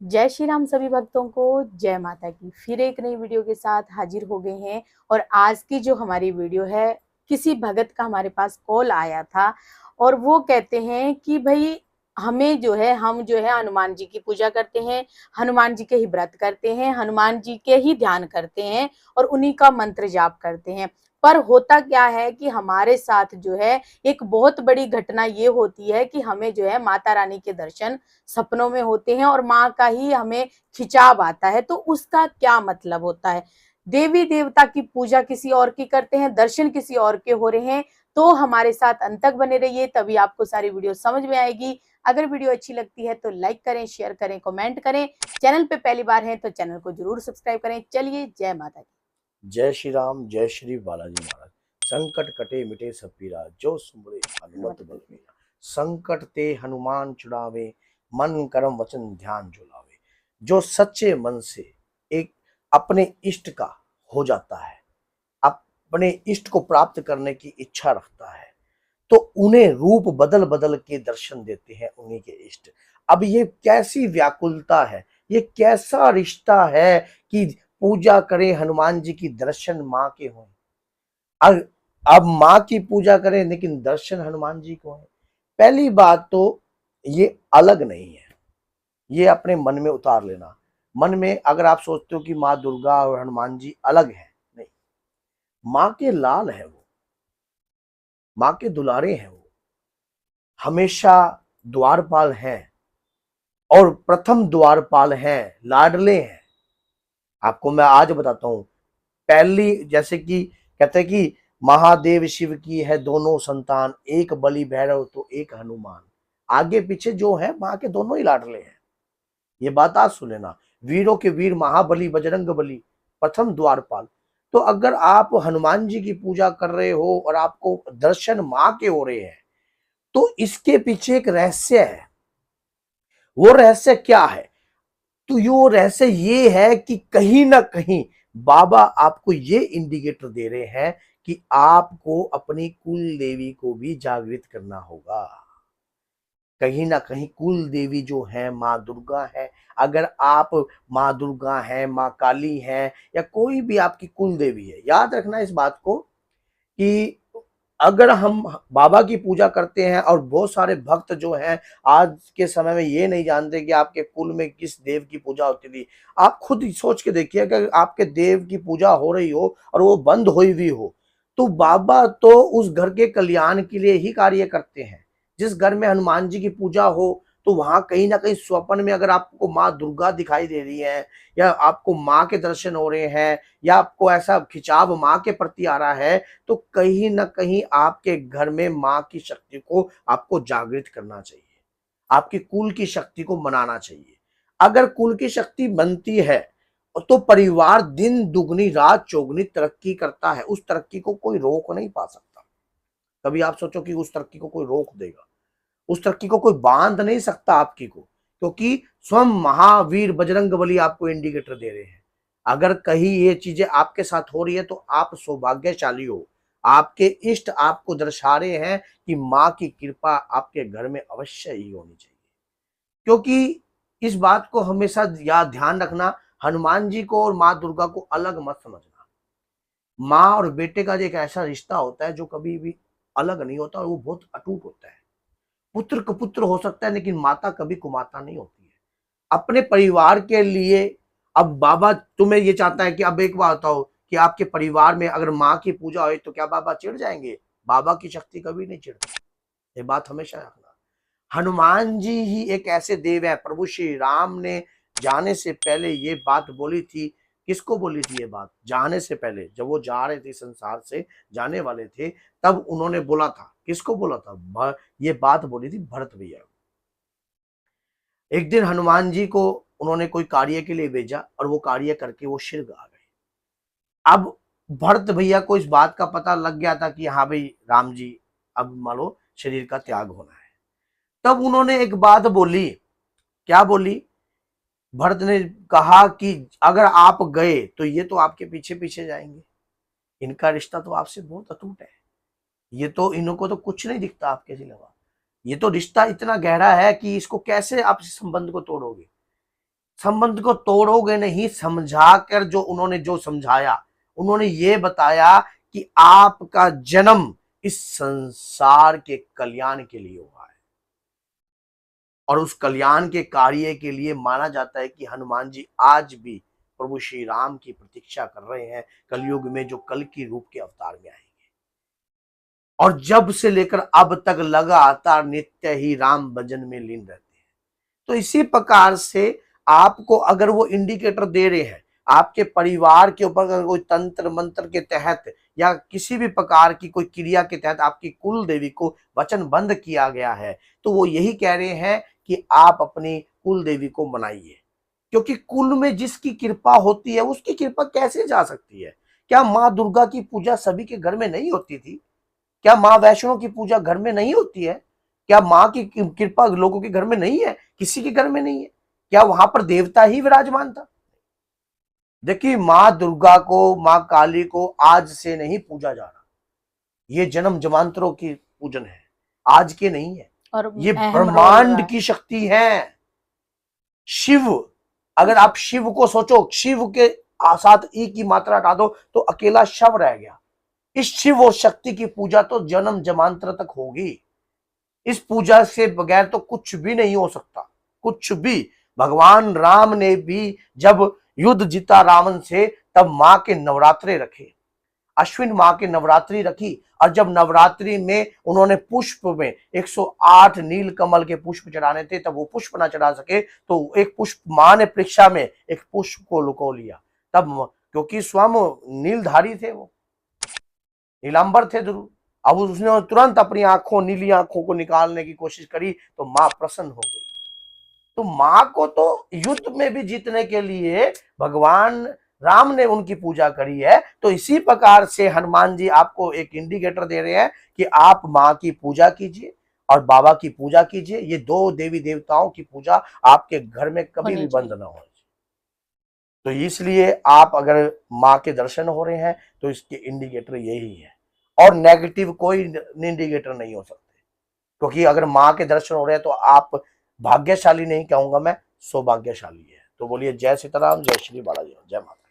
जय श्री राम सभी भक्तों को। जय माता की। फिर एक नई वीडियो के साथ हाजिर हो गए हैं। और आज की जो हमारी वीडियो है, किसी भगत का हमारे पास कॉल आया था और वो कहते हैं कि भाई हमें जो है, हम जो है हनुमान जी की पूजा करते हैं, हनुमान जी के ही व्रत करते हैं, हनुमान जी के ही ध्यान करते हैं और उन्हीं का मंत्र जाप करते हैं। पर होता क्या है कि हमारे साथ जो है एक बहुत बड़ी घटना ये होती है कि हमें जो है माता रानी के दर्शन सपनों में होते हैं और माँ का ही हमें खिंचाव आता है। तो उसका क्या मतलब होता है? देवी देवता की पूजा किसी और की करते हैं, दर्शन किसी और के हो रहे हैं। तो हमारे साथ अंत तक बने रहिए, तभी आपको सारी वीडियो समझ में आएगी। अगर वीडियो अच्छी लगती है तो लाइक करें, शेयर करें, कमेंट करें। चैनल पे पहली बार है तो चैनल को जरूर सब्सक्राइब करें। चलिए, जय माता दी। जय श्री राम जय श्री बालाजी महाराज। संकट कटे मिटे सब पीरा, जो सुमरे हनुमत बलवीरा। संकट ते हनुमान छुड़ावे, मन कर्म वचन ध्यान जो लावे। जो सच्चे मन से एक अपने इष्ट का हो जाता है, अपने इष्ट को प्राप्त करने की इच्छा रखता है, तो उन्हें रूप बदल बदल के दर्शन देते हैं उन्हीं के इष्ट। अब ये कैसी व्याकुलता है, ये कैसा रिश्ता है कि पूजा करें हनुमान जी की, दर्शन माँ के हों। अब अब माँ की पूजा करें लेकिन दर्शन हनुमान जी को है। पहली बात तो ये अलग नहीं है, ये अपने मन में उतार लेना। मन में अगर आप सोचते हो कि माँ दुर्गा और हनुमान जी अलग है, नहीं, माँ के लाल है वो, माँ के दुलारे हैं वो, हमेशा द्वारपाल हैं और प्रथम द्वारपाल हैं, लाडले हैं। आपको मैं आज बताता हूं। पहली, जैसे कि कहते हैं कि महादेव शिव की है दोनों संतान, एक बलि भैरव तो एक हनुमान। आगे पीछे जो है माँ के दोनों ही लाडले हैं। ये बात आज सुन लेना। वीरों के वीर महाबली बजरंग बली, प्रथम द्वारपाल। तो अगर आप हनुमान जी की पूजा कर रहे हो और आपको दर्शन माँ के हो रहे हैं, तो इसके पीछे एक रहस्य है। वो रहस्य क्या है? तो यो रहस्य ये है कि कहीं ना कहीं बाबा आपको ये इंडिकेटर दे रहे हैं कि आपको अपनी कुल देवी को भी जागृत करना होगा। कहीं ना कहीं कुल देवी जो है माँ दुर्गा है। अगर आप माँ दुर्गा है, माँ काली है, या कोई भी आपकी कुल देवी है, याद रखना इस बात को कि अगर हम बाबा की पूजा करते हैं, और बहुत सारे भक्त जो हैं आज के समय में ये नहीं जानते कि आपके कुल में किस देव की पूजा होती थी। आप खुद ही सोच के देखिए, अगर आपके देव की पूजा हो रही हो और वो बंद हुई हुई हो, तो बाबा तो उस घर के कल्याण के लिए ही कार्य करते हैं। जिस घर में हनुमान जी की पूजा हो, तो वहां कहीं ना कहीं स्वप्न में अगर आपको माँ दुर्गा दिखाई दे रही है, या आपको माँ के दर्शन हो रहे हैं, या आपको ऐसा खिंचाव माँ के प्रति आ रहा है, तो कहीं ना कहीं आपके घर में माँ की शक्ति को आपको जागृत करना चाहिए। आपकी कुल की शक्ति को मनाना चाहिए। अगर कुल की शक्ति बनती है, तो परिवार दिन दुगनी रात चौगुनी तरक्की करता है। उस तरक्की को कोई रोक नहीं पा सकता। कभी आप सोचो कि उस तरक्की को कोई रोक देगा? उस तरक्की को कोई बांध नहीं सकता आपकी को, क्योंकि स्वयं महावीर बजरंग बली आपको इंडिकेटर दे रहे हैं। अगर कहीं ये चीजें आपके साथ हो रही है, तो आप सौभाग्यशाली हो। आपके इष्ट आपको दर्शा रहे हैं कि माँ की कृपा आपके घर में अवश्य ही होनी चाहिए। क्योंकि इस बात को हमेशा याद ध्यान रखना, हनुमान जी को और माँ दुर्गा को अलग मत समझना। माँ और बेटे का एक ऐसा रिश्ता होता है जो कभी भी अलग नहीं होता, और वो बहुत अटूट होता है। पुत्र कुपुत्र हो सकता है, लेकिन माता कभी कुमाता नहीं होती है। अपने परिवार के लिए, अब बाबा तुम्हें ये चाहता है कि अब एक बात बताओ कि आपके परिवार में अगर माँ की पूजा हो, तो क्या बाबा चिढ़ जाएंगे? बाबा की शक्ति कभी नहीं चिढ़ती। ये बात हमेशा रखना। हनुमान जी ही एक ऐसे देव है, प्रभु श्री राम ने जाने से पहले ये बात बोली थी। किसको बोली थी ये बात? जाने से पहले, जब वो जा रहे थे संसार से, जाने वाले थे, तब उन्होंने बोला था। किसको बोला था? ये बात बोली थी भरत भैया। एक दिन हनुमान जी को उन्होंने कोई कार्य के लिए भेजा, और वो कार्य करके वो शीघ्र आ गए। अब भरत भैया को इस बात का पता लग गया था कि हाँ भाई राम जी, अब मान लो शरीर का त्याग होना है। तब उन्होंने एक बात बोली। क्या बोली? भरत ने कहा कि अगर आप गए तो ये तो आपके पीछे पीछे जाएंगे। इनका रिश्ता तो आपसे बहुत अटूट है। ये तो इनको तो कुछ नहीं दिखता आपके सिवा। ये तो रिश्ता इतना गहरा है कि इसको कैसे आप इस संबंध को तोड़ोगे? संबंध को तोड़ोगे नहीं, समझा कर जो उन्होंने जो समझाया, उन्होंने ये बताया कि आपका जन्म इस संसार के कल्याण के लिए हुआ है और उस कल्याण के कार्य के लिए माना जाता है कि हनुमान जी आज भी प्रभु श्री राम की प्रतीक्षा कर रहे हैं कलयुग में, जो कल की रूप के अवतार में आएंगे। और जब से लेकर अब तक लगातार नित्य ही राम भजन में लीन रहते हैं। तो इसी प्रकार से आपको अगर वो इंडिकेटर दे रहे हैं, आपके परिवार के ऊपर अगर कोई तंत्र मंत्र के तहत या किसी भी प्रकार की कोई क्रिया के तहत आपकी कुल देवी को वचनबंद किया गया है, तो वो यही कह रहे हैं कि आप अपनी कुल देवी को मनाइए, क्योंकि कुल में जिसकी कृपा होती है उसकी कृपा कैसे जा सकती है। क्या माँ दुर्गा की पूजा सभी के घर में नहीं होती थी? क्या माँ वैष्णो की पूजा घर में नहीं होती है? क्या माँ की कृपा लोगों के घर में नहीं है? किसी के घर में नहीं है? क्या वहां पर देवता ही विराजमान था? देखिए, माँ दुर्गा को, माँ काली को आज से नहीं पूजा जा रहा, ये जन्म जमांतरों की पूजन है, आज के नहीं है। और ये अहम ब्रह्मांड रोल की शक्ति है। शिव, अगर आप शिव को सोचो, शिव के साथ ई की मात्रा हटा दो तो अकेला शव रह गया। इस शिव और शक्ति की पूजा तो जन्म जमांतर तक होगी। इस पूजा से बगैर तो कुछ भी नहीं हो सकता, कुछ भी। भगवान राम ने भी जब युद्ध जीता रावण से, तब माँ के नवरात्रे रखे, अश्विन माँ के नवरात्रि रखी। और जब नवरात्रि में उन्होंने पुष्प में 108 नील कमल के पुष्प चढ़ाने थे, तब वो पुष्प ना चढ़ा सके, तो एक पुष्प माँ ने परीक्षा में एक पुष्प को लुको लिया। तब क्योंकि स्वयं नीलधारी थे, वो नीलांबर थे ध्रुव। अब उसने तुरंत अपनी आंखों, नीली आंखों को निकालने की कोशिश करी, तो माँ प्रसन्न हो गई। तो माँ को तो युद्ध में भी जीतने के लिए भगवान राम ने उनकी पूजा करी है। तो इसी प्रकार से हनुमान जी आपको एक इंडिकेटर दे रहे हैं कि आप माँ की पूजा कीजिए और बाबा की पूजा कीजिए। ये दो देवी देवताओं की पूजा आपके घर में कभी भी बंद ना हो। तो इसलिए आप अगर माँ के दर्शन हो रहे हैं तो इसके इंडिकेटर यही है, और नेगेटिव कोई इंडिकेटर नहीं हो सकते। क्योंकि अगर माँ के दर्शन हो रहे हैं तो आप भाग्यशाली नहीं कहूंगा मैं, सौभाग्यशाली है। तो बोलिए जय सीताराम, जय श्री बालाजी, जय माता।